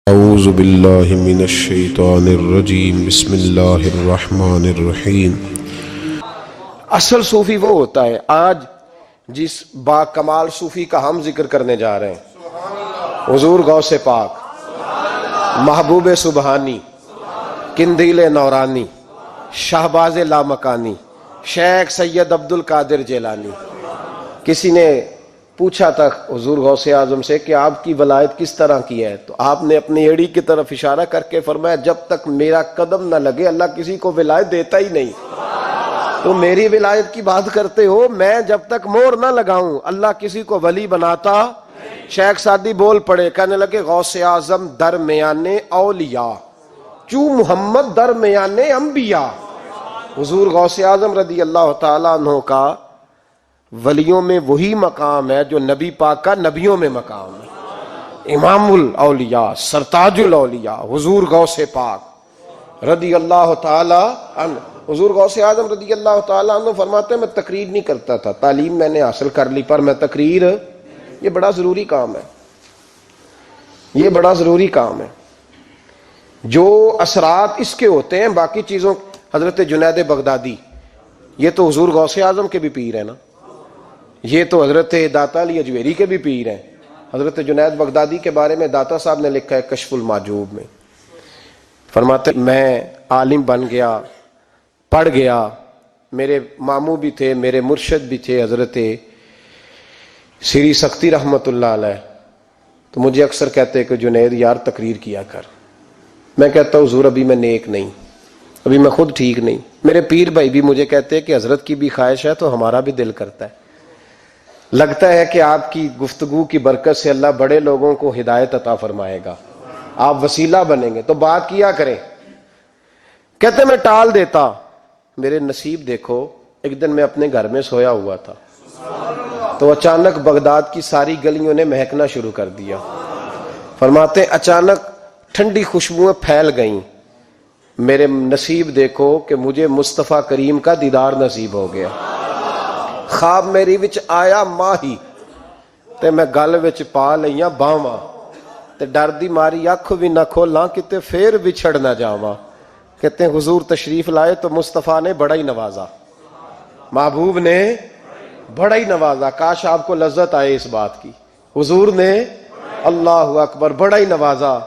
اعوذ باللہ من الشیطان الرجیم بسم اللہ الرحمن الرحیم۔ اصل صوفی وہ ہوتا ہے، آج جس با کمال صوفی کا ہم ذکر کرنے جا رہے ہیں، حضور غوث پاک، محبوب سبحانی، قندیل نورانی، شہباز لامکانی، شیخ سید عبد القادر جیلانی۔ کسی نے پوچھا تھا حضور غوث اعظم سے کہ آپ کی ولایت کس طرح کی ہے، تو آپ نے اپنی ایڑی کی طرف اشارہ کر کے فرمایا جب تک میرا قدم نہ لگے اللہ کسی کو ولایت دیتا ہی نہیں۔ تو میری ولایت کی بات کرتے ہو، میں جب تک مور نہ لگاؤں اللہ کسی کو ولی بناتا۔ شیخ سعدی بول پڑے، کہنے لگے غوث اعظم درمیان اولیاء چو محمد درمیان انبیاء۔ حضور غوث اعظم رضی اللہ تعالیٰ عنہ کا ولیوں میں وہی مقام ہے جو نبی پاک کا نبیوں میں مقام ہے۔ امام الاولیاء، سرتاج الاولیاء حضور غوث پاک رضی اللہ تعالی عنہ۔ حضور غوث اعظم رضی اللہ تعالی عنہ فرماتے ہیں میں تقریر نہیں کرتا تھا، تعلیم میں نے حاصل کر لی پر میں تقریر، یہ بڑا ضروری کام ہے، یہ بڑا ضروری کام ہے۔ جو اثرات اس کے ہوتے ہیں باقی چیزوں، حضرت جنید بغدادی یہ تو حضور غوث اعظم کے بھی پیر ہیں نا، یہ تو حضرت داتا علی اجویری کے بھی پیر ہیں۔ حضرت جنید بغدادی کے بارے میں داتا صاحب نے لکھا ہے کشف المعجوب میں، فرماتے میں عالم بن گیا، پڑھ گیا، میرے ماموں بھی تھے، میرے مرشد بھی تھے حضرت سری سختی رحمت اللہ علیہ، تو مجھے اکثر کہتے کہ جنید یار تقریر کیا کر۔ میں کہتا ہوں حضور ابھی میں نیک نہیں، ابھی میں خود ٹھیک نہیں۔ میرے پیر بھائی بھی مجھے کہتے ہیں کہ حضرت کی بھی خواہش ہے تو ہمارا بھی دل کرتا ہے، لگتا ہے کہ آپ کی گفتگو کی برکت سے اللہ بڑے لوگوں کو ہدایت عطا فرمائے گا، آپ وسیلہ بنیں گے، تو بات کیا کریں۔ کہتے میں ٹال دیتا، میرے نصیب دیکھو، ایک دن میں اپنے گھر میں سویا ہوا تھا تو اچانک بغداد کی ساری گلیوں نے مہکنا شروع کر دیا۔ فرماتے اچانک ٹھنڈی خوشبوئیں پھیل گئیں، میرے نصیب دیکھو کہ مجھے مصطفیٰ کریم کا دیدار نصیب ہو گیا۔ خواب میری وچ آیا ماہی تے میں گل وچ پا لئیاں باواں تے ڈر دی ماری اکھ بھی نہ کھولاں کتے پھر بچھڑ نہ جاواں۔ کہتے ہیں حضور تشریف لائے تو مصطفیٰ نے بڑا ہی نوازا، محبوب نے بڑا ہی نوازا۔ کاش آپ کو لذت آئے اس بات کی، حضور نے اللہ اکبر بڑا ہی نوازا۔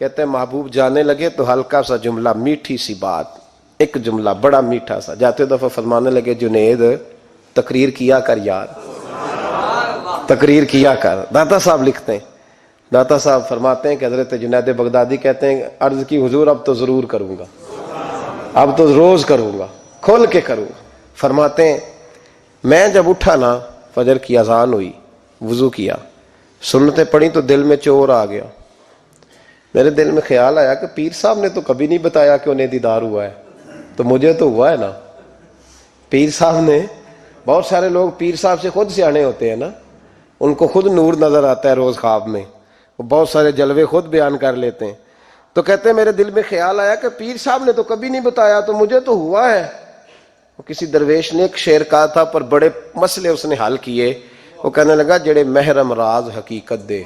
کہتے ہیں محبوب جانے لگے تو ہلکا سا جملہ، میٹھی سی بات، ایک جملہ بڑا میٹھا سا، جاتے دفعہ فرمانے لگے جنید تقریر کیا کر یار، تقریر کیا کر۔ داتا صاحب لکھتے ہیں، داتا صاحب فرماتے ہیں کہ حضرت جنید بغدادی کہتے ہیں عرض کی حضور اب تو ضرور کروں گا، اب تو روز کروں گا، کھول کے کروں گا۔ فرماتے ہیں میں جب اٹھا نا، فجر کی اذان ہوئی، وضو کیا، سنتیں پڑھی تو دل میں چور آ گیا۔ میرے دل میں خیال آیا کہ پیر صاحب نے تو کبھی نہیں بتایا کہ انہیں دیدار ہوا ہے، تو مجھے تو ہوا ہے نا۔ پیر صاحب نے، بہت سارے لوگ پیر صاحب سے خود سیانے ہوتے ہیں نا، ان کو خود نور نظر آتا ہے روز خواب میں، وہ بہت سارے جلوے خود بیان کر لیتے ہیں۔ تو کہتے ہیں میرے دل میں خیال آیا کہ پیر صاحب نے تو کبھی نہیں بتایا تو مجھے تو ہوا ہے۔ وہ کسی درویش نے ایک شعر کہا تھا پر بڑے مسئلے اس نے حل کیے۔ وہ کہنے لگا جڑے محرم راز حقیقت دے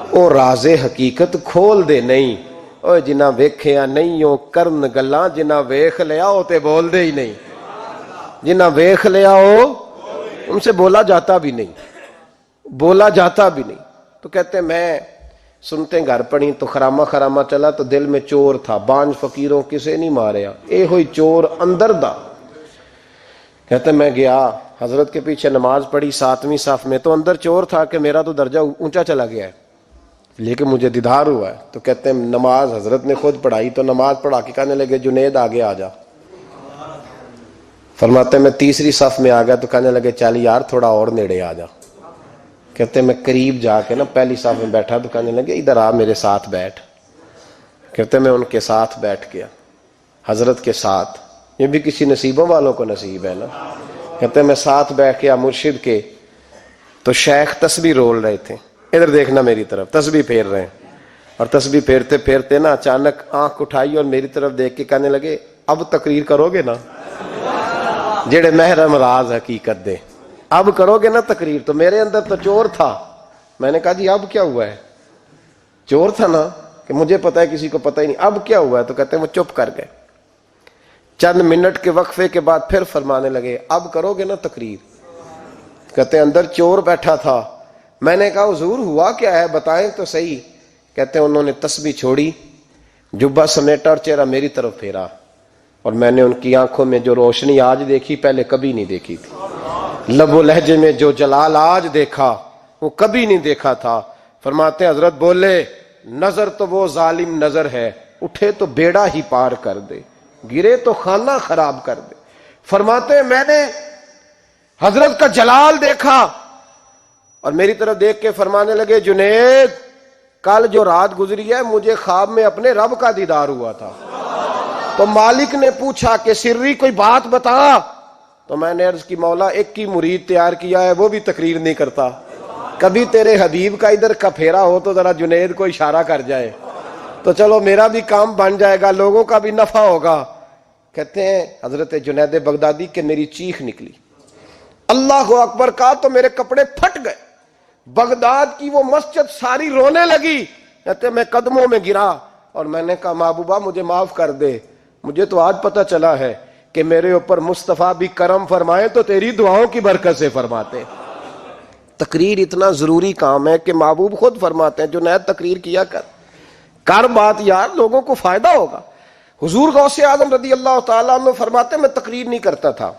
او راز حقیقت کھول دے نہیں، او جنہ ویکھیا نہیں او کرن گلاں، جنہ ویکھ لیا او تے بول دے ہی نہیں، جنہ ویکھ لیا ہو ان سے بولا جاتا بھی نہیں، بولا جاتا بھی نہیں۔ تو کہتے ہیں میں سنتے گھر پڑی تو خرامہ خرامہ چلا تو دل میں چور تھا، بانج فقیروں کسے نہیں ماریا، اے ہوئی چور اندر دا۔ کہتے ہیں میں گیا حضرت کے پیچھے نماز پڑھی 7ویں صف میں، تو اندر چور تھا کہ میرا تو درجہ اونچا چلا گیا ہے لیکن مجھے دیدار ہوا ہے۔ تو کہتے ہیں نماز حضرت نے خود پڑھائی تو نماز پڑھا کے کہنے لگے جنید آگے آ جا۔ فرماتے ہیں میں 3ری صف میں آ گیا تو کہنے لگے چل یار تھوڑا اور نیڑے آ جا۔ کہتے ہیں میں قریب جا کے نا پہلی صف میں بیٹھا تو کہنے لگے ادھر آ میرے ساتھ بیٹھ۔ کہتے ہیں میں ان کے ساتھ بیٹھ گیا، حضرت کے ساتھ، یہ بھی کسی نصیبوں والوں کو نصیب ہے نا۔ کہتے ہیں میں ساتھ بیٹھ گیا مرشد کے، تو شیخ تسبیح رول رہے تھے، ادھر دیکھنا میری طرف، تسبیح پھیر رہے ہیں، اور تسبیح پھیرتے پھیرتے نا اچانک آنکھ اٹھائی اور میری طرف دیکھ کے کہنے لگے اب تقریر کرو گے نا، جڑے محرم راز حقیقت دے، اب کرو گے نا تقریر۔ تو میرے اندر تو چور تھا، میں نے کہا جی اب کیا ہوا ہے؟ چور تھا نا کہ مجھے پتا ہے کسی کو پتا ہی نہیں، اب کیا ہوا ہے؟ تو کہتے ہیں وہ چپ کر گئے۔ چند منٹ کے وقفے کے بعد پھر فرمانے لگے اب کرو گے نا تقریر؟ کہتے ہیں اندر چور بیٹھا تھا، میں نے کہا حضور ہوا کیا ہے بتائیں تو صحیح۔ کہتے ہیں انہوں نے تسبیح چھوڑی، جبہ سمیٹا اور چہرہ میری طرف پھیرا، اور میں نے ان کی آنکھوں میں جو روشنی آج دیکھی پہلے کبھی نہیں دیکھی تھی، لب و لہجے میں جو جلال آج دیکھا وہ کبھی نہیں دیکھا تھا۔ فرماتے ہیں حضرت بولے نظر تو وہ ظالم نظر ہے، اٹھے تو بیڑا ہی پار کر دے، گرے تو خانہ خراب کر دے۔ فرماتے ہیں میں نے حضرت کا جلال دیکھا اور میری طرف دیکھ کے فرمانے لگے جنید کل جو رات گزری ہے مجھے خواب میں اپنے رب کا دیدار ہوا تھا۔ تو مالک نے پوچھا کہ سری کوئی بات بتا، تو میں نے عرض کی مولا ایک ہی مرید تیار کیا ہے وہ بھی تقریر نہیں کرتا، کبھی تیرے حبیب کا ادھر کا پھیرا ہو تو ذرا جنید کو اشارہ کر جائے تو چلو میرا بھی کام بن جائے گا، لوگوں کا بھی نفع ہوگا۔ کہتے ہیں حضرت جنید بغدادی کہ میری چیخ نکلی، اللہ اکبر کہا تو میرے کپڑے پھٹ گئے، بغداد کی وہ مسجد ساری رونے لگی۔ کہتے میں قدموں میں گرا اور میں نے کہا محبوبہ مجھے معاف کر دے، مجھے تو آج پتہ چلا ہے کہ میرے اوپر مصطفیٰ بھی کرم فرمائے تو تیری دعاؤں کی برکت سے فرماتے۔ تقریر اتنا ضروری کام ہے کہ محبوب خود فرماتے ہیں جنید تقریر کیا کر بات یار، لوگوں کو فائدہ ہوگا۔ حضور غوث اعظم رضی اللہ تعالیٰ عنہ فرماتے میں تقریر نہیں کرتا تھا،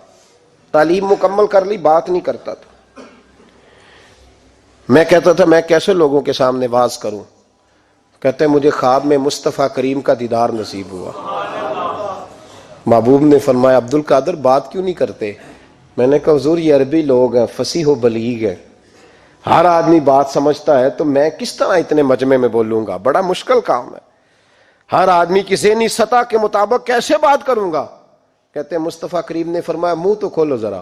تعلیم مکمل کر لی بات نہیں کرتا تھا، میں کہتا تھا میں کیسے لوگوں کے سامنے واز کروں؟ کہتے ہیں مجھے خواب میں مصطفیٰ کریم کا دیدار نصیب ہوا۔ محبوب نے فرمایا عبد القادر بات کیوں نہیں کرتے؟ میں نے کہا حضور یہ عربی لوگ ہیں، فصیح و بلیغ ہیں، ہر آدمی بات سمجھتا ہے، تو میں کس طرح اتنے مجمع میں بولوں گا؟ بڑا مشکل کام ہے، ہر آدمی کی ذہنی سطح کے مطابق کیسے بات کروں گا؟ کہتے ہیں مصطفیٰ کریم نے فرمایا منہ تو کھولو ذرا۔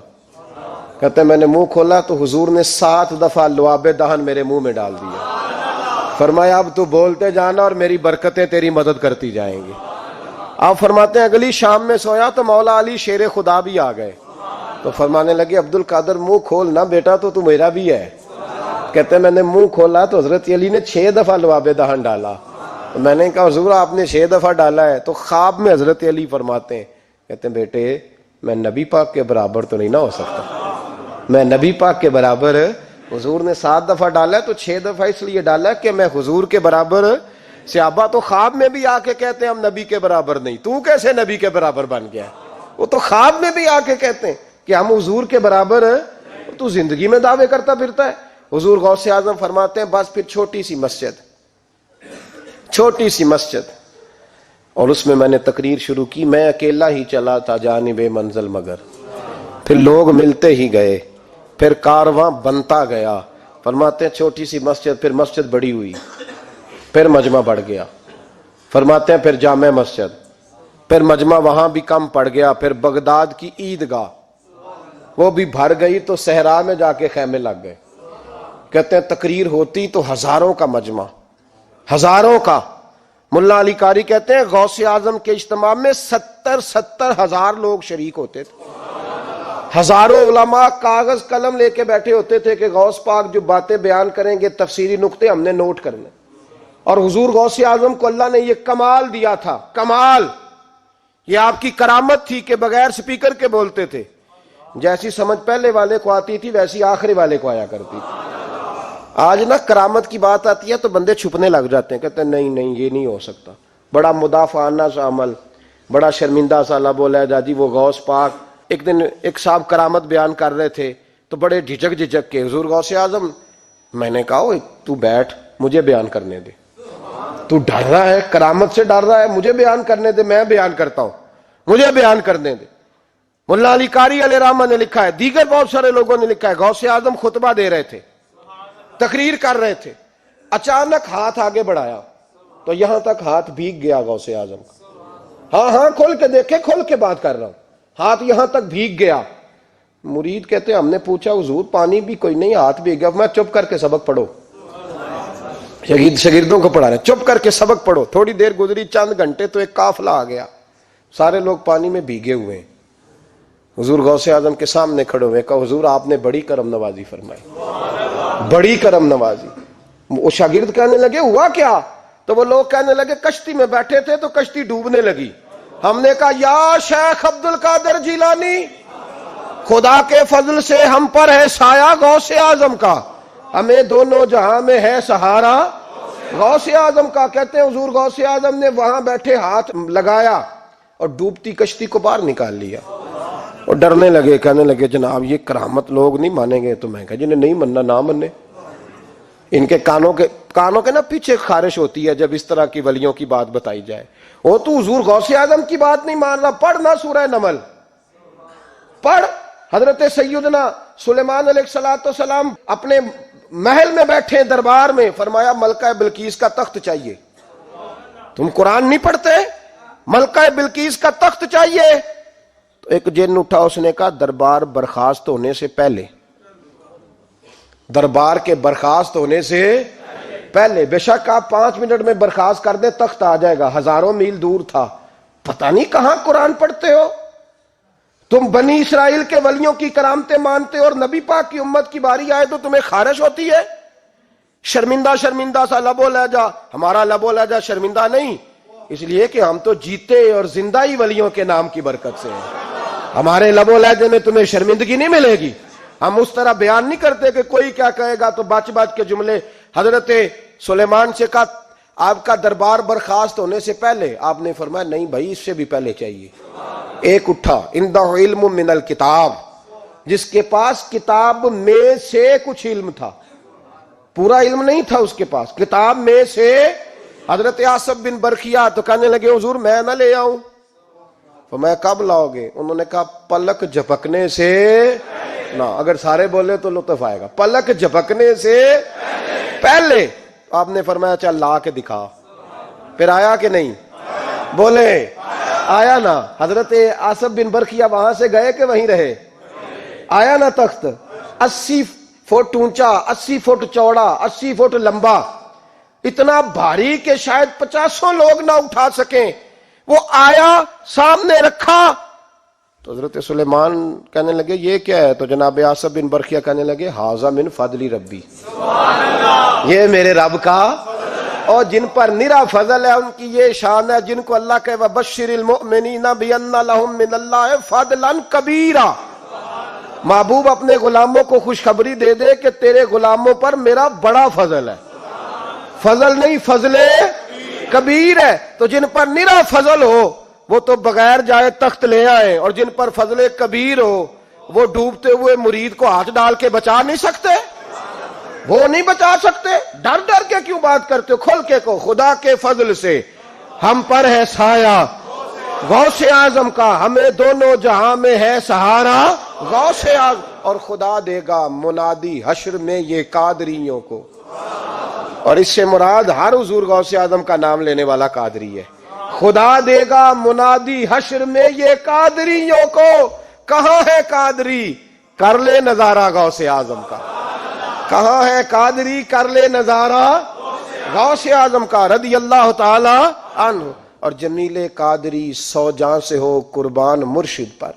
کہتے ہیں میں نے منہ کھولا تو حضور نے 7 دفعہ لعاب دہن میرے منہ میں ڈال دیا، فرمایا اب تو بولتے جانا اور میری برکتیں تیری مدد کرتی جائیں گی۔ آپ فرماتے ہیں اگلی شام میں سویا تو مولا علی شیر خدا بھی آ گئے، تو فرمانے لگے عبد القادر منہ کھول نا بیٹا تو میرا بھی ہے۔ کہتے ہیں میں نے منہ کھولا تو حضرت علی نے 6 دفعہ لعاب دہن ڈالا، تو میں نے کہا حضور آپ نے 6 دفعہ ڈالا ہے؟ تو خواب میں حضرت علی فرماتے ہیں کہتے ہیں بیٹے میں نبی پاک کے برابر تو نہیں نہ ہو سکتا، میں نبی پاک کے برابر، حضور نے 7 دفعہ ڈالا ہے تو 6 دفعہ اس لیے ڈالا ہے کہ میں حضور کے برابر۔ صحابہ تو خواب میں بھی آ کے کہتے ہیں ہم نبی کے برابر نہیں، تو کیسے نبی کے برابر بن گیا؟ وہ تو خواب میں بھی آ کے کہتے ہیں کہ ہم حضور کے برابر ہیں، تو زندگی میں دعوے کرتا پھرتا ہے۔ حضور غوث اعظم فرماتے ہیں بس پھر چھوٹی سی مسجد اور اس میں میں نے تقریر شروع کی، میں اکیلا ہی چلا تھا جانب منزل مگر، پھر لوگ ملتے ہی گئے، پھر کارواں بنتا گیا۔ فرماتے ہیں چھوٹی سی مسجد، پھر مسجد بڑی ہوئی، پھر مجمع بڑھ گیا۔ فرماتے ہیں پھر جامع مسجد، پھر مجمع وہاں بھی کم پڑ گیا، پھر بغداد کی عیدگاہ وہ بھی بھر گئی تو صحرا میں جا کے خیمے لگ گئے۔ کہتے ہیں تقریر ہوتی تو ہزاروں کا مجمع، ہزاروں کا۔ ملا علی قاری کہتے ہیں غوث اعظم کے اجتماع میں 70 ہزار لوگ شریک ہوتے تھے، ہزاروں علماء کاغذ قلم لے کے بیٹھے ہوتے تھے کہ غوث پاک جو باتیں بیان کریں گے تفسیری نقطے ہم نے نوٹ کرنے۔ اور حضور غوث اعظم کو اللہ نے یہ کمال دیا تھا، کمال، یہ آپ کی کرامت تھی کہ بغیر سپیکر کے بولتے تھے، جیسی سمجھ پہلے والے کو آتی تھی ویسی آخری والے کو آیا کرتی تھی۔ آج نا کرامت کی بات آتی ہے تو بندے چھپنے لگ جاتے ہیں، کہتے ہیں نہیں یہ نہیں ہو سکتا، بڑا مدافعانہ سا عمل، بڑا شرمندہ سا لب و لہجہ جی وہ غوث پاک۔ ایک دن ایک صاحب کرامت بیان کر رہے تھے تو بڑے جھجک کے حضور غوث اعظم، میں نے کہا تو بیٹھ مجھے بیان کرنے دے، تو ڈر رہا ہے کرامت سے ڈر رہا ہے، مجھے بیان کرنے دے، میں بیان کرتا ہوں، مجھے بیان کرنے دے۔ ملا علی قاری علیہ رحمہ نے لکھا ہے، دیگر بہت سارے لوگوں نے لکھا ہے، غوث اعظم خطبہ دے رہے تھے، تقریر کر رہے تھے، اچانک ہاتھ آگے بڑھایا تو یہاں تک ہاتھ بھیگ گیا غوث اعظم کا۔ ہاں کھول کے دیکھے، کھول کے بات کر رہا ہوں، ہاتھ یہاں تک بھیگ گیا۔ مرید کہتے ہیں ہم نے پوچھا حضور پانی بھی کوئی نہیں، ہاتھ بھیگ گیا۔ میں چپ کر کے سبق پڑھو، شاگردوں کو پڑھا رہے چپ کر کے سبق پڑھو۔ تھوڑی دیر گزری، چند گھنٹے تو ایک قافلہ آ گیا، سارے لوگ پانی میں بھیگے ہوئے ہیں۔ حضور غوث اعظم کے سامنے کھڑے ہوئے، کہا حضور آپ نے بڑی کرم نوازی فرمائی، بڑی کرم نوازی۔ وہ شاگرد کہنے لگے ہوا کیا؟ تو وہ لوگ کہنے لگے کشتی میں بیٹھے تھے تو کشتی ڈوبنے لگی. ہم نے کہا یا شیخ عبد القادر جیلانی، خدا کے فضل سے ہم پر ہے سایہ غوث اعظم کا، ہمیں دونوں جہاں میں ہے سہارا غوث اعظم کا. کہتے ہیں حضور غوث اعظم نے وہاں بیٹھے ہاتھ لگایا اور ڈوبتی کشتی کو باہر نکال لیا. اور ڈرنے لگے، کہنے لگے جناب یہ کرامت لوگ نہیں مانیں گے. تو میں کہا جنہیں نہیں مننا نہ منے. ان کے کانوں کے نا پیچھے خارش ہوتی ہے جب اس طرح کی ولیوں کی بات بتائی جائے. وہ تو حضور غوث اعظم کی بات نہیں مان رہا، پڑھنا سورہ نمل پڑھ. حضرت سیدنا سلیمان علیہ السلام اپنے محل میں بیٹھے دربار میں، فرمایا ملکہ بلقیس کا تخت چاہیے. تم قرآن نہیں پڑھتے؟ ملکہ بلقیس کا تخت چاہیے. تو ایک جن اٹھا، اس نے کہا دربار برخاست ہونے سے پہلے، دربار کے برخاست ہونے سے پہلے، بے شک آپ 5 منٹ میں برخاست کر دیں تخت آ جائے گا. ہزاروں میل دور تھا. پتہ نہیں کہاں قرآن پڑھتے ہو تم. بنی اسرائیل کے ولیوں کی کرامتیں مانتے ہو اور نبی پاک کی امت کی باری آئے تو تمہیں خارش ہوتی ہے. شرمندہ شرمندہ سا لب و لہجہ. ہمارا لب و لہجہ شرمندہ نہیں، اس لیے کہ ہم تو جیتے اور زندہ ہی ولیوں کے نام کی برکت سے ہیں. ہمارے لب و لہجے میں تمہیں شرمندگی نہیں ملے گی. ہم اس طرح بیان نہیں کرتے کہ کوئی کیا کہے گا تو بچ بچ کے جملے. حضرت سلیمان سے کہا آپ کا دربار برخاست ہونے سے پہلے. آپ نے فرمایا نہیں بھائی، اس سے بھی پہلے چاہیے. ایک اٹھا، عندہ علم من الکتاب، جس کے پاس کتاب میں سے کچھ علم تھا، پورا علم نہیں تھا اس کے پاس، کتاب میں سے. حضرت آصف بن برخیا تو کہنے لگے حضور میں نہ لے آؤں. تو میں کب لاؤ گے؟ انہوں نے کہا پلک جھپکنے سے نہ. اگر سارے بولے تو لطف آئے گا. پلک جھپکنے سے پہلے. آپ نے فرمایا چل لا کے دکھا. پھر آیا کہ نہیں؟ بولے آیا نا. حضرت آصف بن برخیا وہاں سے گئے کہ وہیں رہے؟ آیا نا تخت. 80 فٹ اونچا، 80 فٹ چوڑا، 80 فٹ لمبا، اتنا بھاری کہ شاید 50 لوگ نہ اٹھا سکیں. وہ آیا، سامنے رکھا تو حضرت سلیمان کہنے لگے یہ کیا ہے؟ تو جناب آصف بن برخیا کہنے لگے ھذا من فضل ربی، یہ میرے رب کا، اور جن پر نرا فضل ہے ان کی یہ شان ہے جن کو اللہ کہ وبشر المؤمنین بان لهم من اللہ فضلا کبیرا. محبوب اپنے غلاموں کو خوشخبری دے دے کہ تیرے غلاموں پر میرا بڑا فضل ہے. فضل نہیں، فضل کبیر ہے. تو جن پر نرا فضل ہو وہ تو بغیر جائے تخت لے آئے، اور جن پر فضل کبیر ہو وہ ڈوبتے ہوئے مرید کو ہاتھ ڈال کے بچا نہیں سکتے. وہ نہیں بچا سکتے. ڈر ڈر کے کیوں بات کرتے ہو؟ کھول کے کو خدا کے فضل سے ہم پر ہے سایہ غوث اعظم کا، ہمیں دونوں جہاں میں ہے سہارا غوث اعظم. اور خدا دے گا منادی حشر میں یہ قادریوں کو. اور اس سے مراد ہر حضور غوث اعظم کا نام لینے والا قادری ہے. خدا دے گا منادی حشر میں یہ قادریوں کو. کہاں ہے قادری؟ کر لے نظارہ غوث اعظم کا. کہاں ہے قادری؟ کر لے نظارہ غوث اعظم کا رضی اللہ تعالی عنہ. اور جمیل قادری 100 جاں سے ہو قربان مرشد پر.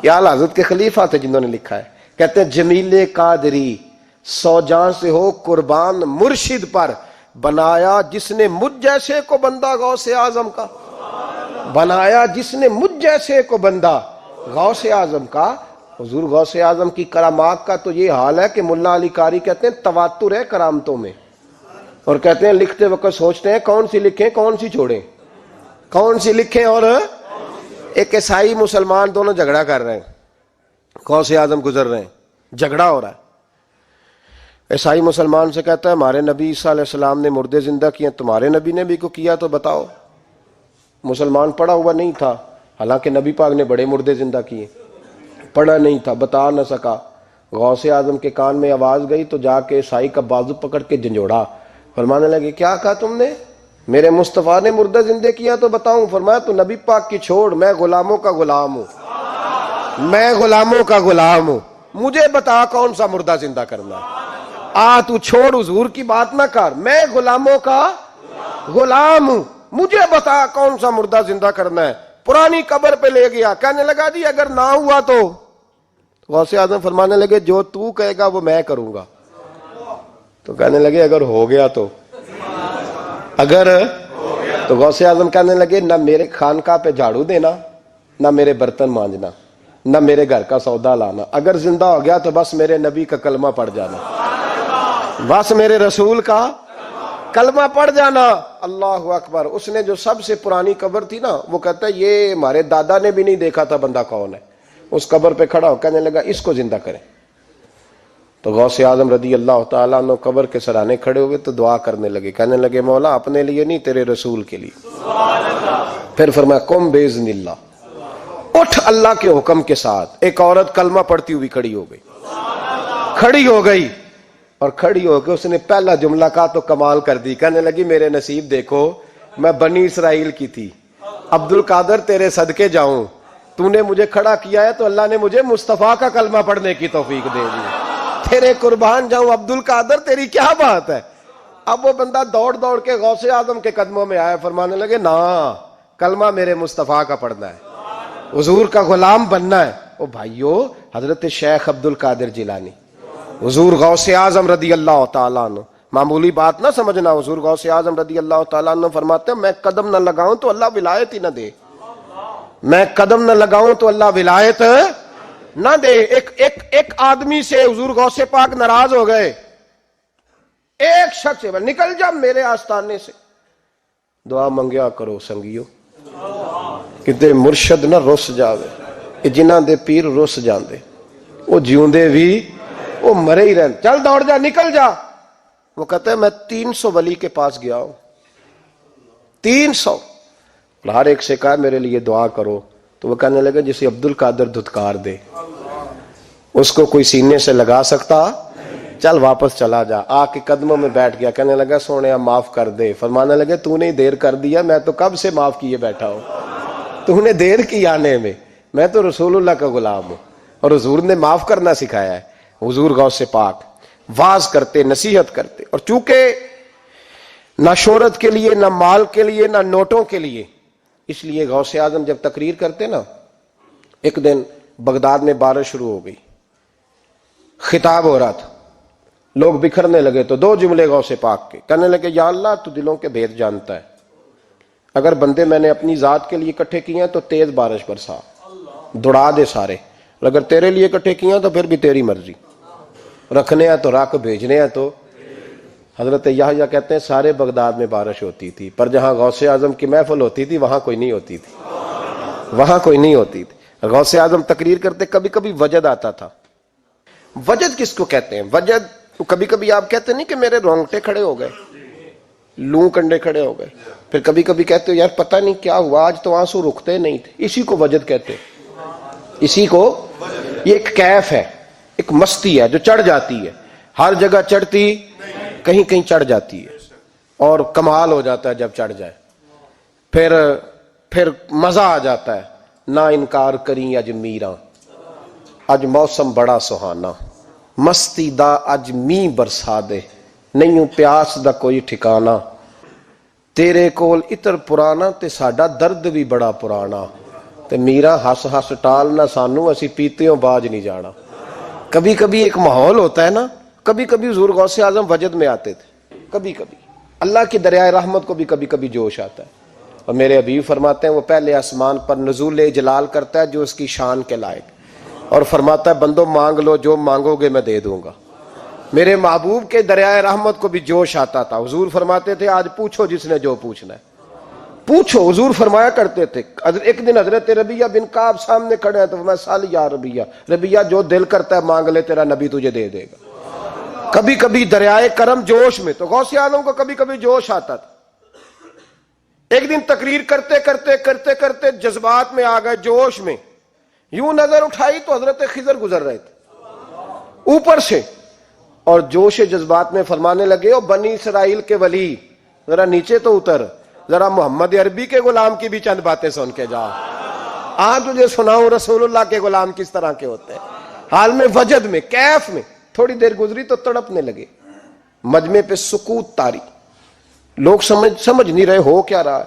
یہ اعلیٰ حضرت کے خلیفہ تھے جنہوں نے لکھا ہے. کہتے ہیں جمیل قادری 100 جاں سے ہو قربان مرشد پر، بنایا جس نے مجھ جیسے کو بندہ غوث اعظم کا. بنایا جس نے مجھ جیسے کو بندہ غوث اعظم کا. حضور غوث اعظم کی کرامات کا تو یہ حال ہے کہ ملا علی قاری کہتے ہیں تواتر ہے کرامتوں میں. اور کہتے ہیں لکھتے وقت سوچتے ہیں کون سی لکھیں کون سی چھوڑیں، کون سی لکھیں. اور ایک عیسائی مسلمان دونوں جھگڑا کر رہے ہیں، غوث اعظم گزر رہے ہیں، جھگڑا ہو رہا ہے. عیسائی مسلمان سے کہتا ہے ہمارے نبی عیسیٰ علیہ السلام نے مردے زندہ کیے، تمہارے نبی نے بھی کو کیا تو بتاؤ. مسلمان پڑھا ہوا نہیں تھا، حالانکہ نبی پاک نے بڑے مردے زندہ کیے. پڑھا نہیں تھا، بتا نہ سکا. غوث اعظم کے کان میں آواز گئی تو جا کے عیسائی کا بازو پکڑ کے جھنجھوڑا. فرمانے لگے کیا کہا تم نے؟ میرے مصطفیٰ نے مردہ زندہ کیا تو بتاؤں. فرمایا تو نبی پاک کی چھوڑ، میں غلاموں کا غلام ہوں، میں غلاموں کا غلام ہوں. مجھے بتا کون سا مردہ زندہ کرنا ہے. تو چھوڑ حضور کی بات نہ کر، میں غلاموں کا غلام ہوں، مجھے بتا کون سا مردہ زندہ کرنا ہے. پرانی قبر پہ لے گیا، کہنے لگا جی اگر نہ ہوا تو. غوث اعظم فرمانے لگے جو تو کہے گا وہ میں کروں گا. تو کہنے لگے اگر ہو گیا تو. اگر تو غوث اعظم کہنے لگے نہ میرے خانقاہ پہ جھاڑو دینا، نہ میرے برتن مانجنا، نہ میرے گھر کا سودا لانا، اگر زندہ ہو گیا تو بس میرے نبی کا کلمہ پڑھ جانا، بس میرے رسول کا کلمہ پڑھ جانا۔ اللہ اکبر۔ اس نے جو سب سے پرانی قبر تھی نا، وہ کہتا ہے یہ ہمارے دادا نے بھی نہیں دیکھا تھا بندہ کون ہے، اس قبر پہ کھڑا ہو کہنے لگا اس کو زندہ کریں۔ تو غوث اعظم رضی اللہ تعالیٰ عنہ قبر کے سرانے کھڑے ہوئے تو دعا کرنے لگے، کہنے لگے مولا اپنے لیے نہیں، تیرے رسول کے لیے۔ پھر فرمایا قم باذن اللہ، اٹھ اللہ کے حکم کے ساتھ۔ ایک عورت کلمہ پڑھتی ہوئی کھڑی ہو گئی، کھڑی ہو گئی، اور کھڑی ہو کے اس نے پہلا جملہ کہا تو کمال کر دی، کہنے لگی میرے نصیب دیکھو، میں بنی اسرائیل کی تھی، عبد القادر تیرے صدقے جاؤں، تو نے مجھے کھڑا کیا ہے تو اللہ نے مجھے مصطفیٰ کا کلمہ پڑھنے کی توفیق دے دی، تیرے قربان جاؤں عبد القادر، تیری کیا بات ہے۔ اب وہ بندہ دوڑ دوڑ کے غوث اعظم کے قدموں میں آیا، فرمانے لگے نا کلمہ میرے مصطفیٰ کا پڑھنا ہے، حضور کا غلام بننا ہے۔ او بھائیو، حضرت شیخ عبد القادر جیلانی، حضور غوث اعظم رضی اللہ تعالیٰ عنہ، معمولی بات نہ سمجھنا، حضور غوث اعظم رضی اللہ تعالیٰ عنہ فرماتے ہیں میں قدم نہ لگاؤں تو اللہ ولایت ہی نہ دے، میں قدم نہ لگاؤں تو اللہ ولایت نہ دے۔ ایک آدمی سے حضور غوث پاک ناراض ہو گئے، ایک شخص سے نکل جا میرے آستانے سے، دعا منگیا کرو سنگیو کتے مرشد نہ رس جاوے، جنہاں دے پیر رس جاندے وہ جیوندے بھی وہ مرے ہی رہن، چل دوڑ جا نکل جا۔ وہ کہتا ہے میں 300 ولی کے پاس گیا ہوں، 300، ہر ایک سے کہا میرے لیے دعا کرو، تو وہ کہنے لگا جسے عبد القادر دھتکار دے اس کو کوئی سینے سے لگا سکتا، چل واپس چلا جا۔ آ کے قدموں میں بیٹھ گیا، کہنے لگا سونیا معاف کر دے، فرمانے لگے تو نے دیر کر دیا، میں تو کب سے معاف کیے بیٹھا ہوں، تو نے دیر کی آنے میں تو رسول اللہ کا غلام ہوں، اور حضور نے معاف کرنا سکھایا ہے۔ حضور غوث پاک واز کرتے، نصیحت کرتے، اور چونکہ نہ شہرت کے لیے، نہ مال کے لیے، نہ نوٹوں کے لیے، اس لیے غوث اعظم جب تقریر کرتے نا، ایک دن بغداد میں بارش شروع ہو گئی، خطاب ہو رہا تھا، لوگ بکھرنے لگے، تو 2 جملے غوث پاک کے، کہنے لگے یا اللہ تو دلوں کے بھید جانتا ہے، اگر بندے میں نے اپنی ذات کے لیے اکٹھے کیے ہیں تو تیز بارش برسا، دوڑا دے سارے، اگر تیرے لیے اکٹھے کیے ہیں تو پھر بھی تیری مرضی، رکھنے ہیں تو رکھ، بھیجنے ہیں تو۔ حضرت یحییٰ کہتے ہیں سارے بغداد میں بارش ہوتی تھی، پر جہاں غوث اعظم کی محفل ہوتی تھی وہاں کوئی نہیں ہوتی تھی، وہاں کوئی نہیں ہوتی تھی۔ غوث اعظم تقریر کرتے، کبھی کبھی وجد آتا تھا۔ وجد کس کو کہتے ہیں؟ وجد کبھی کبھی آپ کہتے نہیں کہ میرے رونگٹے کھڑے ہو گئے، لوں کنڈے کھڑے ہو گئے، پھر کبھی کبھی کہتے ہو یار پتہ نہیں کیا ہوا آج تو آنسو رکتے نہیں تھے، اسی کو وجد کہتے ہیں، اسی کو، یہ ایک کیف ہے، ایک مستی ہے جو چڑھ جاتی ہے، ہر جگہ چڑھتی کہیں کہیں چڑھ جاتی ہے، اور کمال ہو جاتا ہے جب چڑھ جائے، پھر مزہ آ جاتا ہے۔ نہ انکار کریں اج میراں، اج موسم بڑا سہانا، مستی دا اج می برسا دے، نہیں پیاس دا کوئی ٹھکانا، تیرے کول اتر پرانا تے ساڈا درد بھی بڑا پرانا، تے میرا ہس ہس ٹال نہ سانو اسی پیتیوں باج نہیں جانا۔ کبھی کبھی ایک ماحول ہوتا ہے نا، کبھی کبھی حضور غوث اعظم وجد میں آتے تھے، کبھی کبھی اللہ کی دریائے رحمت کو بھی کبھی کبھی جوش آتا ہے، اور میرے حبیب فرماتے ہیں وہ پہلے آسمان پر نزول جلال کرتا ہے جو اس کی شان کے لائق، اور فرماتا ہے بندو مانگ لو جو مانگو گے میں دے دوں گا۔ میرے محبوب کے دریائے رحمت کو بھی جوش آتا تھا، حضور فرماتے تھے آج پوچھو جس نے جو پوچھنا ہے پوچھو، حضور فرمایا کرتے تھے۔ ایک دن حضرت ربیہ بن کعب سامنے کھڑے ہیں تو میں سال یا ربیہ، ربیہ جو دل کرتا ہے مانگ لے تیرا نبی تجھے دے دے گا۔ کبھی کبھی دریائے کرم جوش میں، تو غوث اعظم کو کبھی کبھی جوش آتا تھا۔ ایک دن تقریر کرتے کرتے کرتے کرتے جذبات میں آ گئے، جوش میں، یوں نظر اٹھائی تو حضرت خضر گزر رہے تھے اوپر سے، اور جوش جذبات میں فرمانے لگے او بنی اسرائیل کے ولی ذرا نیچے تو اتر، ذرا محمد عربی کے غلام کی بھی چند باتیں سن کے جا، آج تجھے سناؤں رسول اللہ کے غلام کس طرح کے ہوتے ہیں۔ حال میں وجد میں، کیف میں، تھوڑی دیر گزری تو تڑپنے لگے، مجمع پہ سکوت تاری، لوگ سمجھ نہیں رہے ہو کیا رہا۔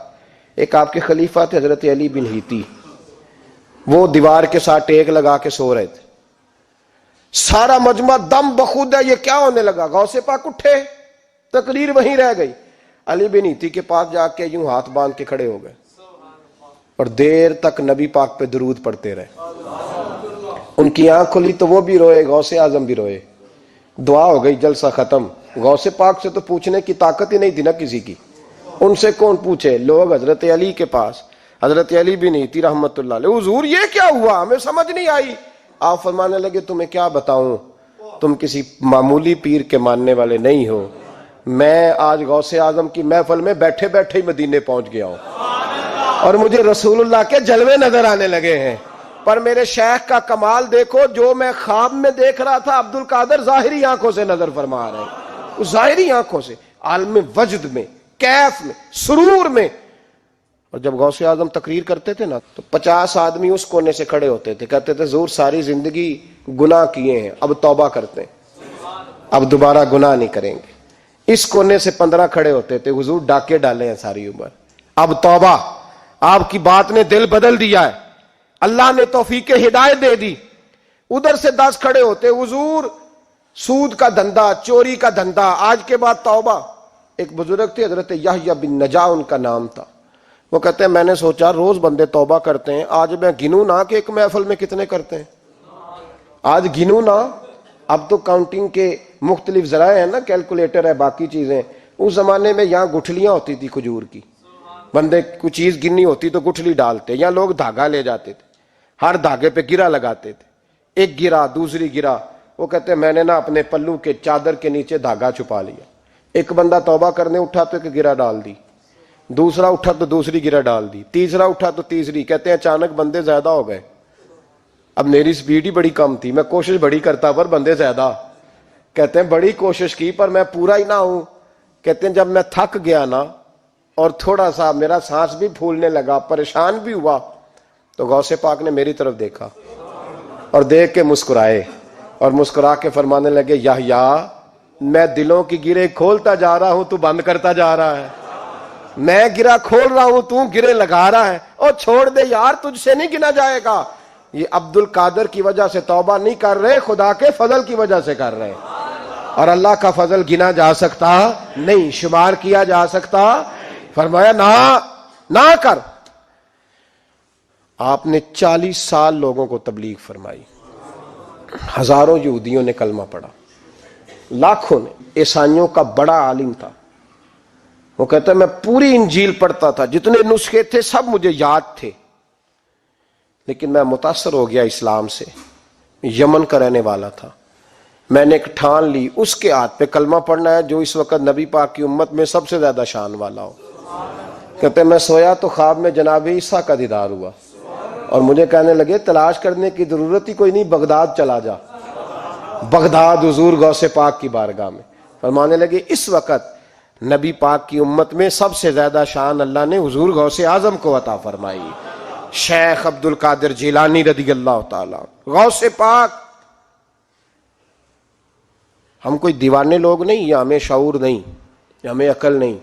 ایک آپ کے خلیفہ تھے حضرت علی بن ہیتی، وہ دیوار کے ساتھ ٹیک لگا کے سو رہے تھے، سارا مجمع دم بخود ہے یہ کیا ہونے لگا، غوث پاک اٹھے، تقریر وہیں رہ گئی، علی بن ایتی کے پاس جا کے یوں ہاتھ باندھ کے کھڑے ہو گئے اور دیر تک نبی پاک پہ درود پڑھتے رہے. ان کی آنکھ کھلی تو وہ بھی روئے, غوث اعظم بھی روئے. دعا ہو گئی, جلسہ ختم. غوث پاک سے تو پوچھنے کی طاقت ہی نہیں تھی نا کسی کی, ان سے کون پوچھے؟ لوگ حضرت علی کے پاس, حضرت علی بن ایتی رحمت اللہ علیہ, حضور یہ کیا ہوا, ہمیں سمجھ نہیں آئی. آپ فرمانے لگے تمہیں کیا بتاؤں, تم کسی معمولی پیر کے ماننے والے نہیں ہو. میں آج غوث اعظم کی محفل میں بیٹھے بیٹھے ہی مدینے پہنچ گیا ہوں اور مجھے رسول اللہ کے جلوے نظر آنے لگے ہیں. پر میرے شیخ کا کمال دیکھو, جو میں خواب میں دیکھ رہا تھا عبد القادر ظاہری آنکھوں سے نظر فرما رہے ہیں, ظاہری آنکھوں سے, عالم وجد میں, کیف میں, سرور میں. اور جب غوث اعظم تقریر کرتے تھے نا تو 50 آدمی اس کونے سے کھڑے ہوتے تھے, کہتے تھے حضور ساری زندگی گناہ کیے ہیں, اب توبہ کرتے ہیں, اب دوبارہ گناہ نہیں کریں گے. اس کونے سے 15 کھڑے ہوتے تھے, حضور ڈاکے ڈالے ہیں ساری عمر, اب توبہ. آپ کی بات نے دل بدل دیا ہے, اللہ نے توفیق ہدایت دے دی. ادھر سے 10 کھڑے ہوتے, حضور سود کا دھندا, چوری کا دھندا, آج کے بعد توبہ. ایک بزرگ تھے حضرت یحییٰ بن نجا ان کا نام تھا. وہ کہتے ہیں میں نے سوچا روز بندے توبہ کرتے ہیں, آج میں گنوں نہ کہ ایک محفل میں کتنے کرتے ہیں, آج گنوں نہ. اب تو کاؤنٹنگ کے مختلف ذرائع ہیں نا, کیلکولیٹر ہے, باقی چیزیں. اس زمانے میں یہاں گٹھلیاں ہوتی تھی کھجور کی, بندے کوئی چیز گننی ہوتی تو گٹھلی ڈالتے, یا لوگ دھاگا لے جاتے تھے, ہر دھاگے پہ گرا لگاتے تھے, ایک گرا دوسری گرا. وہ کہتے ہیں میں نے نا اپنے پلو کے چادر کے نیچے دھاگا چھپا لیا. ایک بندہ توبہ کرنے اٹھا تو ایک گرا ڈال دی, دوسرا اٹھا تو دوسری گرا ڈال دی, تیسرا اٹھا تو تیسری. کہتے ہیں اچانک بندے زیادہ ہو گئے. اب میری سپیڈ ہی بڑی کم تھی, میں کوشش بڑی کرتا پر بندے زیادہ. کہتے ہیں بڑی کوشش کی پر میں پورا ہی نہ ہوں. کہتے ہیں جب میں تھک گیا نا اور تھوڑا سا میرا سانس بھی پھولنے لگا, پریشان بھی ہوا, تو غوث پاک نے میری طرف دیکھا اور دیکھ کے مسکرائے اور مسکرا کے فرمانے لگے یحییٰ میں دلوں کی گرے کھولتا جا رہا ہوں, تو بند کرتا جا رہا ہے. میں گرا کھول رہا ہوں, تو گرے لگا رہا ہے. اور چھوڑ دے یار, تجھ سے نہیں گنا جائے گا. یہ عبد القادر کی وجہ سے توبہ نہیں کر رہے, خدا کے فضل کی وجہ سے کر رہے. اور اللہ کا فضل گنا جا سکتا نہیں, شمار کیا جا سکتا. فرمایا نہ کر. آپ نے 40 سال لوگوں کو تبلیغ فرمائی, ہزاروں یہودیوں نے کلمہ پڑھا, لاکھوں نے. عیسائیوں کا بڑا عالم تھا, وہ کہتا ہے میں پوری انجیل پڑھتا تھا, جتنے نسخے تھے سب مجھے یاد تھے, لیکن میں متاثر ہو گیا اسلام سے. یمن کا رہنے والا تھا. میں نے ایک ٹھان لی, اس کے ہاتھ پہ کلمہ پڑھنا ہے جو اس وقت نبی پاک کی امت میں سب سے زیادہ شان والا ہو. کہتے ہیں میں سویا تو خواب میں جناب عیسیٰ کا دیدار ہوا اور مجھے کہنے لگے تلاش کرنے کی ضرورت ہی کوئی نہیں, بغداد چلا جا. بغداد حضور غوث پاک کی بارگاہ میں. فرمانے لگے اس وقت نبی پاک کی امت میں سب سے زیادہ شان اللہ نے حضور غوث اعظم کو عطا فرمائی, شیخ عبد القادر جیلانی رضی اللہ تعالی. غوث پاک. ہم کوئی دیوانے لوگ نہیں, یا ہمیں شعور نہیں, یا ہمیں عقل نہیں.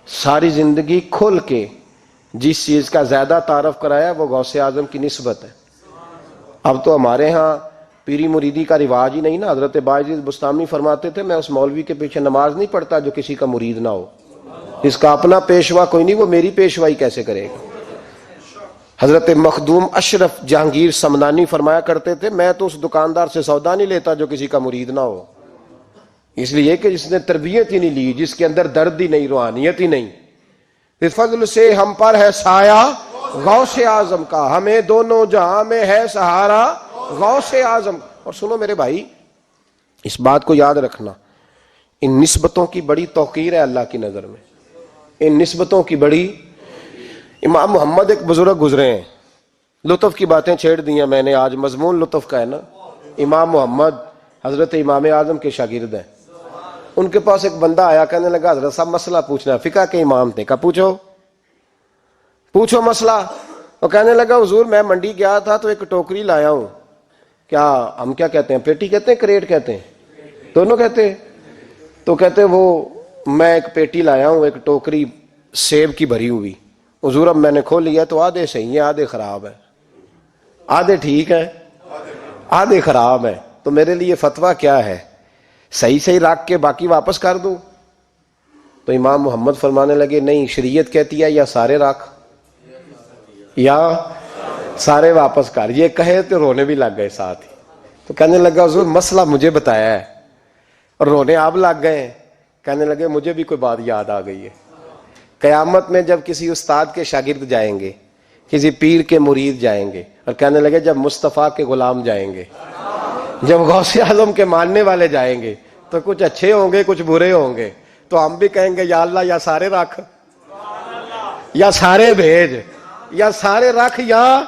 ساری زندگی کھل کے جس چیز کا زیادہ تعارف کرایا وہ غوث اعظم کی نسبت ہے. اب تو ہمارے ہاں پیری مریدی کا رواج ہی نہیں نا. حضرت باعزید بستامی فرماتے تھے میں اس مولوی کے پیچھے نماز نہیں پڑھتا جو کسی کا مرید نہ ہو. اس کا اپنا پیشوا کوئی نہیں, وہ میری پیشوائی کیسے کرے گا. حضرت مخدوم اشرف جہانگیر سمنانی فرمایا کرتے تھے میں تو اس دکاندار سے سودا نہیں لیتا جو کسی کا مرید نہ ہو, اس لیے کہ جس نے تربیت ہی نہیں لی, جس کے اندر درد ہی نہیں, روحانیت ہی نہیں. اس فضل سے ہم پر ہے سایہ غوث اعظم کا, ہمیں دونوں جہاں میں ہے سہارا غوث اعظم. اور سنو میرے بھائی, اس بات کو یاد رکھنا, ان نسبتوں کی بڑی توقیر ہے اللہ کی نظر میں, ان نسبتوں کی بڑی. امام محمد ایک بزرگ گزرے ہیں, لطف کی باتیں چھیڑ دی ہیں میں نے, آج مضمون لطف کا ہے نا. امام محمد حضرت امام اعظم کے شاگرد ہیں. ان کے پاس ایک بندہ آیا, کہنے لگا حضرت صاحب مسئلہ پوچھنا ہے. فقہ کے امام تھے, کہا پوچھو مسئلہ. وہ کہنے لگا حضور میں منڈی گیا تھا تو ایک ٹوکری لایا ہوں. کیا ہم کیا کہتے ہیں, پیٹی کہتے ہیں کریٹ کہتے ہیں, دونوں کہتے ہیں. تو کہتے وہ میں ایک پیٹی لایا ہوں, ایک ٹوکری سیب کی بھری ہوئی. حضور اب میں نے کھول لیا تو آدھے صحیح ہیں, آدھے خراب ہیں, آدھے ٹھیک ہیں, آدھے خراب ہیں. تو میرے لیے فتویٰ کیا ہے, صحیح رکھ کے باقی واپس کر دوں تو امام محمد فرمانے لگے نہیں، شریعت کہتی ہے یا سارے رکھ یا سارے واپس کر. یہ کہے تو رونے بھی لگ گئے ساتھ ہی. تو کہنے لگا حضور مسئلہ مجھے بتایا ہے اور رونے آپ لگ گئے ہیں. کہنے لگے مجھے بھی کوئی بات یاد آ گئی ہے. قیامت میں جب کسی استاد کے شاگرد جائیں گے، کسی پیر کے مرید جائیں گے، اور کہنے لگے جب مصطفیٰ کے غلام جائیں گے، جب غوث اعظم کے ماننے والے جائیں گے، تو کچھ اچھے ہوں گے کچھ برے ہوں گے. تو ہم بھی کہیں گے یا اللہ یا سارے رکھ یا سارے بھیج یا سارے رکھ یا.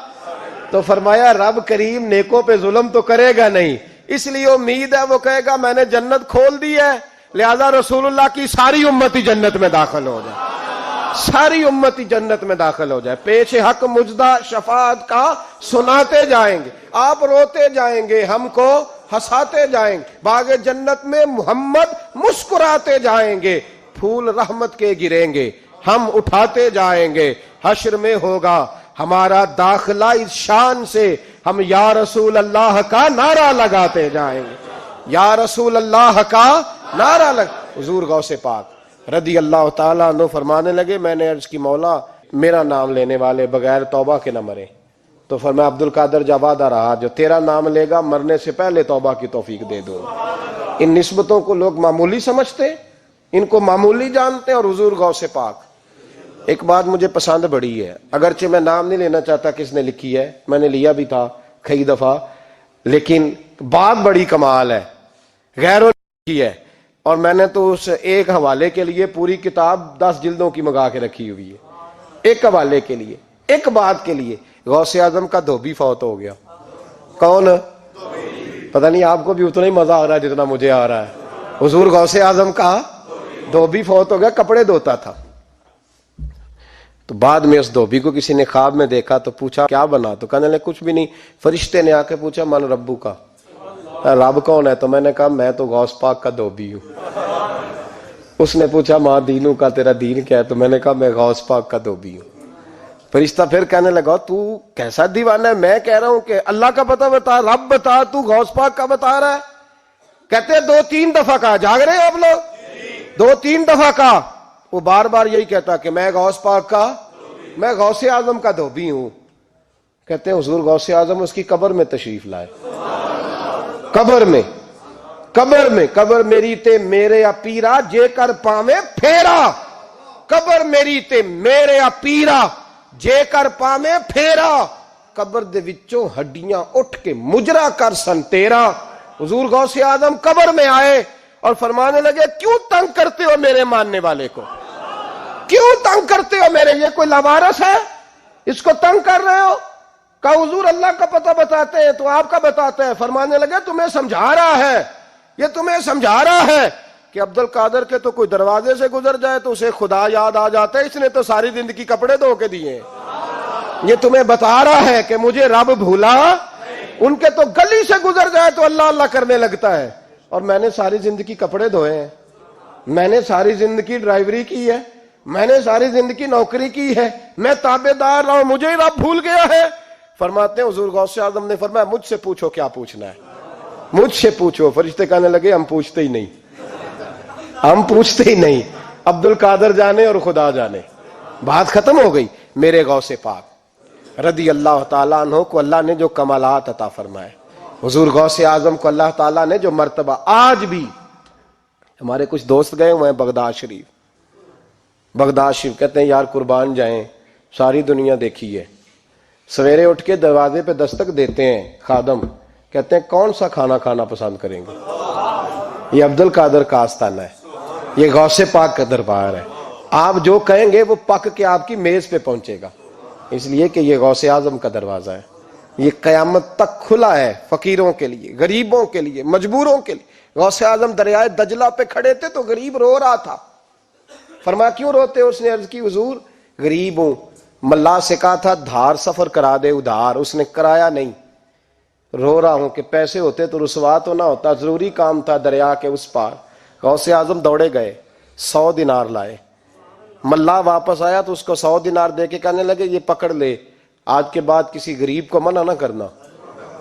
تو فرمایا رب کریم نیکوں پہ ظلم تو کرے گا نہیں، اس لیے امید ہے وہ کہے گا میں نے جنت کھول دی ہے، لہذا رسول اللہ کی ساری امتی جنت میں داخل ہو جائے، ساری امتی جنت میں داخل ہو جائے. پیش حق مجدہ شفاعت کا سناتے جائیں گے، آپ روتے جائیں گے، ہم کو ہنساتے جائیں گے. باغ جنت میں محمد مسکراتے جائیں گے، پھول رحمت کے گریں گے، ہم اٹھاتے جائیں گے. حشر میں ہوگا ہمارا داخلہ اس شان سے، ہم یا رسول اللہ کا نعرہ لگاتے جائیں گے، یا رسول اللہ کا نعرہ حضور غوث پاک رضی اللہ تعالیٰ عنہ فرمانے لگے میں نے عرض کی مولا میرا نام لینے والے بغیر توبہ کے نہ مرے. تو فرمایا عبد القادر جا وعدہ رہا جو تیرا نام لے گا مرنے سے پہلے توبہ کی توفیق دے دوں. ان نسبتوں کو لوگ معمولی سمجھتے، ان کو معمولی جانتے، اور حضور غوث پاک. ایک بات مجھے پسند بڑی ہے، اگرچہ میں نام نہیں لینا چاہتا کس نے لکھی ہے، میں نے لیا بھی تھا کئی دفعہ، لیکن بات بڑی کمال ہے، غیروں نے کی ہے. اور میں نے تو اس ایک حوالے کے لیے پوری کتاب 10 جلدوں کی منگا کے رکھی ہوئی ہے، ایک حوالے کے لیے، ایک بات کے لیے. غوث اعظم کا دھوبی فوت ہو گیا. کون؟ پتہ نہیں آپ کو بھی اتنا ہی مزہ آ رہا ہے جتنا مجھے آ رہا ہے. حضور غوث اعظم کا دھوبی فوت ہو گیا، کپڑے دھوتا تھا. تو بعد میں اس دھوبی کو کسی نے خواب میں دیکھا تو پوچھا کیا بنا؟ تو کہنے لگے کچھ بھی نہیں. فرشتے نے آ کے پوچھا من ربو کا، رب کون ہے؟ تو میں نے کہا میں تو غوث پاک کا دھوبی ہوں. اس نے پوچھا ماں دینوں کا، تیرا دین کیا ہے؟ تو میں نے کہا میں غوث پاک کا دھوبی ہوں. فرشتہ پھر کہنے لگا تو کیسا دیوانہ ہے، میں کہہ رہا ہوں کہ اللہ کا پتہ بتا، رب بتا، تو غوث پاک کا بتا رہا ہے. کہتے 2-3 دفعہ کہا، جاگ رہے ہیں آپ لوگ؟ 2-3 دفعہ کہا. وہ بار بار یہی کہتا کہ میں غوث پاک کا، میں غوث اعظم کا دھوبی ہوں. کہتے ہیں حضور غوث اعظم اس کی قبر میں تشریف لائے. قبر میری تے میرے اپیرا جے کر پاویں پھیرا، قبر میری تے میرے اپیرا جے کر پاویں پھیرا، قبر دے وچوں ہڈیاں اٹھ کے مجرا کر سن تیرا. حضور غوث اعظم قبر میں آئے اور فرمانے لگے کیوں تنگ کرتے ہو میرے ماننے والے کو، کیوں تنگ کرتے ہو میرے، یہ کوئی لوارث ہے اس کو تنگ کر رہے ہو؟ کہا حضور اللہ کا پتہ بتاتے ہیں تو آپ کا بتاتے ہیں. فرمانے لگے تمہیں سمجھا رہا ہے، یہ تمہیں سمجھا رہا ہے کہ عبد القادر کے تو کوئی دروازے سے گزر جائے تو اسے خدا یاد آ جاتا ہے، اس نے تو ساری زندگی کپڑے دھو کے دیے. یہ تمہیں بتا رہا ہے کہ مجھے رب بھولا، ان کے تو گلی سے گزر جائے تو اللہ اللہ کرنے لگتا ہے، اور میں نے ساری زندگی کپڑے دھوئے ہیں، میں نے ساری زندگی ڈرائیوری کی ہے، میں نے ساری زندگی نوکری کی ہے، میں تابع دار رہا ہوں، مجھے ہی رب بھول گیا ہے. فرماتے ہیں حضور غوث اعظم نے فرمایا مجھ سے پوچھو کیا پوچھنا ہے، مجھ سے پوچھو. فرشتے کہنے لگے ہم پوچھتے ہی نہیں، ہم پوچھتے ہی نہیں، عبد القادر جانے اور خدا جانے. بات ختم ہو گئی. میرے غوث پاک رضی اللہ تعالیٰ عنہ کو اللہ نے جو کمالات عطا فرمائے، حضور غوث اعظم کو اللہ تعالیٰ نے جو مرتبہ، آج بھی ہمارے کچھ دوست گئے ہوئے ہیں بغداد شریف، کہتے ہیں یار قربان جائیں، ساری دنیا دیکھی ہے. سویرے اٹھ کے دروازے پہ دستک دیتے ہیں خادم، کہتے ہیں کون سا کھانا کھانا پسند کریں گے؟ یہ عبد القادر کا آستانہ ہے، یہ غوث پاک کا دربار ہے. آپ جو کہیں گے وہ پک کے آپ کی میز پہ پہنچے گا، اس لیے کہ یہ غوث اعظم کا دروازہ ہے. یہ قیامت تک کھلا ہے، فقیروں کے لیے، غریبوں کے لیے، مجبوروں کے لیے. غوث اعظم دریائے دجلہ پہ کھڑے تھے تو غریب رو رہا تھا. فرمایا کیوں روتے ہو؟ اس نے عرض کی حضور غریب ہوں، ملا سے کہا تھا دھار سفر کرا دے ادھار، اس نے کرایا نہیں، رو رہا ہوں کہ پیسے ہوتے تو رسوا تو نہ ہوتا، ضروری کام تھا دریا کے اس پار. غوث اعظم دوڑے گئے، 100 دینار لائے. ملا واپس آیا تو اس کو 100 دینار دے کے کہنے لگے یہ پکڑ لے، آج کے بعد کسی غریب کو منع نہ کرنا،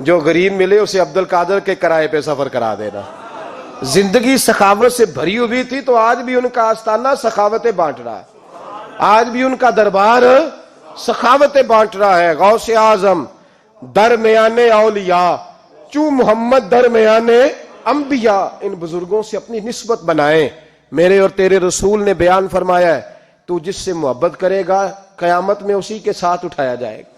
جو غریب ملے اسے عبد القادر کے کرائے پہ سفر کرا دینا. زندگی سخاوت سے بھری ہوئی تھی تو آج بھی ان کا آستانہ سخاوتیں بانٹ رہا ہے، آج بھی ان کا دربار سخاوتیں بانٹ رہا ہے۔ غوث اعظم درمیان اولیاء چوں محمد درمیان انبیاء، ان بزرگوں سے اپنی نسبت بنائیں۔ میرے اور تیرے رسول نے بیان فرمایا ہے تو جس سے محبت کرے گا قیامت میں اسی کے ساتھ اٹھایا جائے گا۔